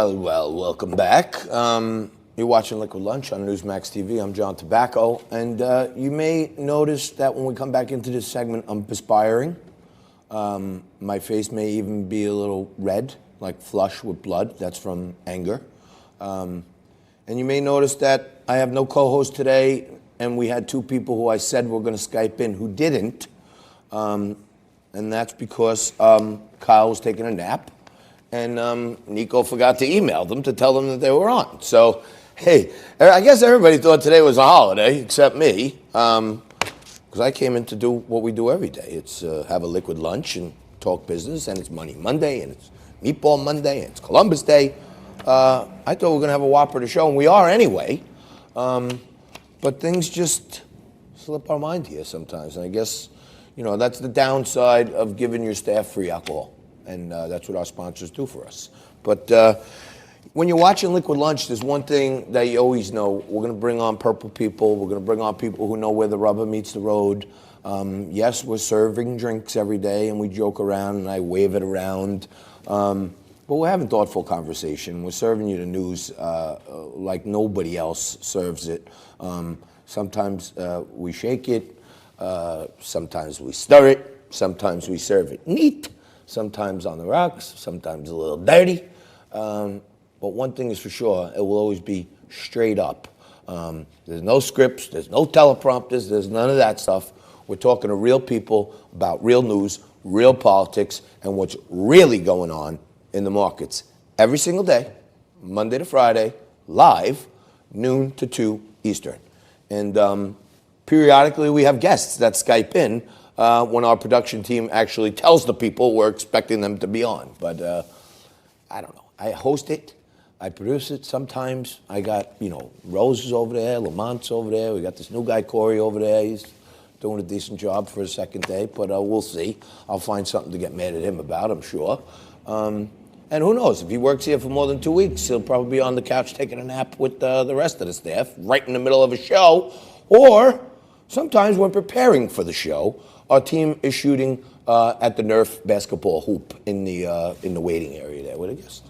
Well, welcome back. You're watching Liquid Lunch on Newsmax TV. I'm John Tabacco, and you may notice that when we come back into this segment, I'm perspiring. My face may even be a little red, like flush with blood. That's from anger. And you may notice that I have no co-host today, and we had two people who I said were going to Skype in who didn't. And that's because Kyle was taking a nap. And Nico forgot to email them to tell them that they were on. So, hey, I guess everybody thought today was a holiday, except me, because I came in to do what we do every day. It's have a liquid lunch and talk business, and it's Money Monday, and it's Meatball Monday, and it's Columbus Day. I thought we were going to have a whopper to show, and we are anyway. But things just slip our mind here sometimes, and I guess, you know, that's the downside of giving your staff free alcohol. And that's what our sponsors do for us. But when you're watching Liquid Lunch, there's one thing that you always know. We're going to bring on purple people. We're going to bring on people who know where the rubber meets the road. Yes, we're serving drinks every day, and we joke around, and I wave it around. But we're having thoughtful conversation. We're serving you the news like nobody else serves it. Sometimes we shake it. Sometimes we stir it. Sometimes we serve it neat. Sometimes on the rocks, sometimes a little dirty. But one thing is for sure, it will always be straight up. There's no scripts, there's no teleprompters, there's none of that stuff. We're talking to real people about real news, real politics, and what's really going on in the markets. Every single day, Monday to Friday, live, noon to 2 Eastern. And periodically we have guests that Skype in when our production team actually tells the people we're expecting them to be on. But I don't know. I host it. I produce it sometimes. I got, you know, Rose is over there, Lamont's over there. We got this new guy, Corey, over there. He's doing a decent job for his second day, but we'll see. I'll find something to get mad at him about, I'm sure. And who knows? If he works here for more than 2 weeks, he'll probably be on the couch taking a nap with the rest of the staff right in the middle of a show. Or sometimes when preparing for the show, our team is shooting at the Nerf basketball hoop in the waiting area there. Well, I guess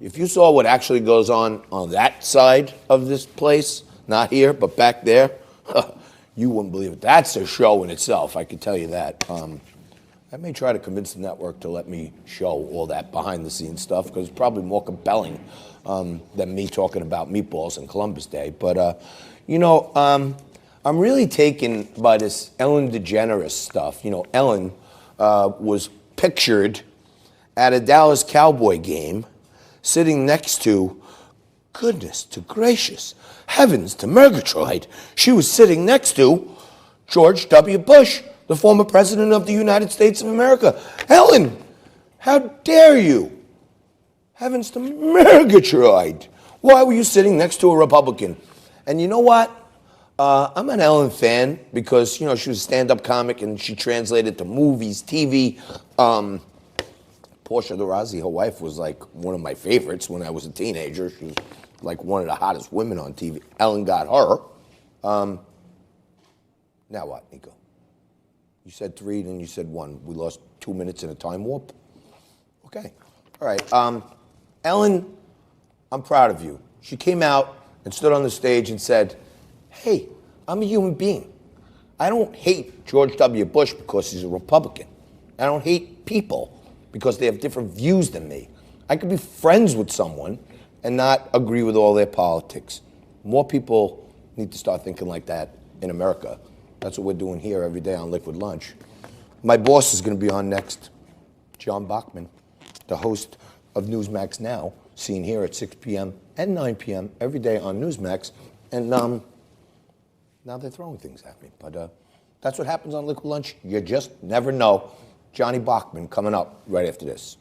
if you saw what actually goes on that side of this place, not here, but back there, you wouldn't believe it. That's a show in itself, I can tell you that. I may try to convince the network to let me show all that behind-the-scenes stuff, because it's probably more compelling than me talking about meatballs and Columbus Day. But, you know, I'm really taken by this Ellen DeGeneres stuff. You know, Ellen was pictured at a Dallas Cowboy game sitting next to, goodness to gracious, heavens to Murgatroyd, she was sitting next to George W. Bush, the former president of the United States of America. Ellen, how dare you? Heavens to Murgatroyd. Why were you sitting next to a Republican? And you know what? I'm an Ellen fan because, you know, she was a stand-up comic and she translated to movies, TV. Portia de Rossi, her wife, was like one of my favorites when I was a teenager. She was like one of the hottest women on TV. Ellen got her. Now what, Nico? You said 3, then you said 1. We lost 2 minutes in a time warp? Okay. All right. Ellen, I'm proud of you. She came out and stood on the stage and said, hey, I'm a human being. I don't hate George W. Bush because he's a Republican. I don't hate people because they have different views than me. I could be friends with someone and not agree with all their politics. More people need to start thinking like that in America. That's what we're doing here every day on Liquid Lunch. My boss is going to be on next, John Bachman, the host of Newsmax Now, seen here at 6 p.m. and 9 p.m. every day on Newsmax. And now they're throwing things at me. But that's what happens on Liquid Lunch. You just never know. Johnny Bachman coming up right after this.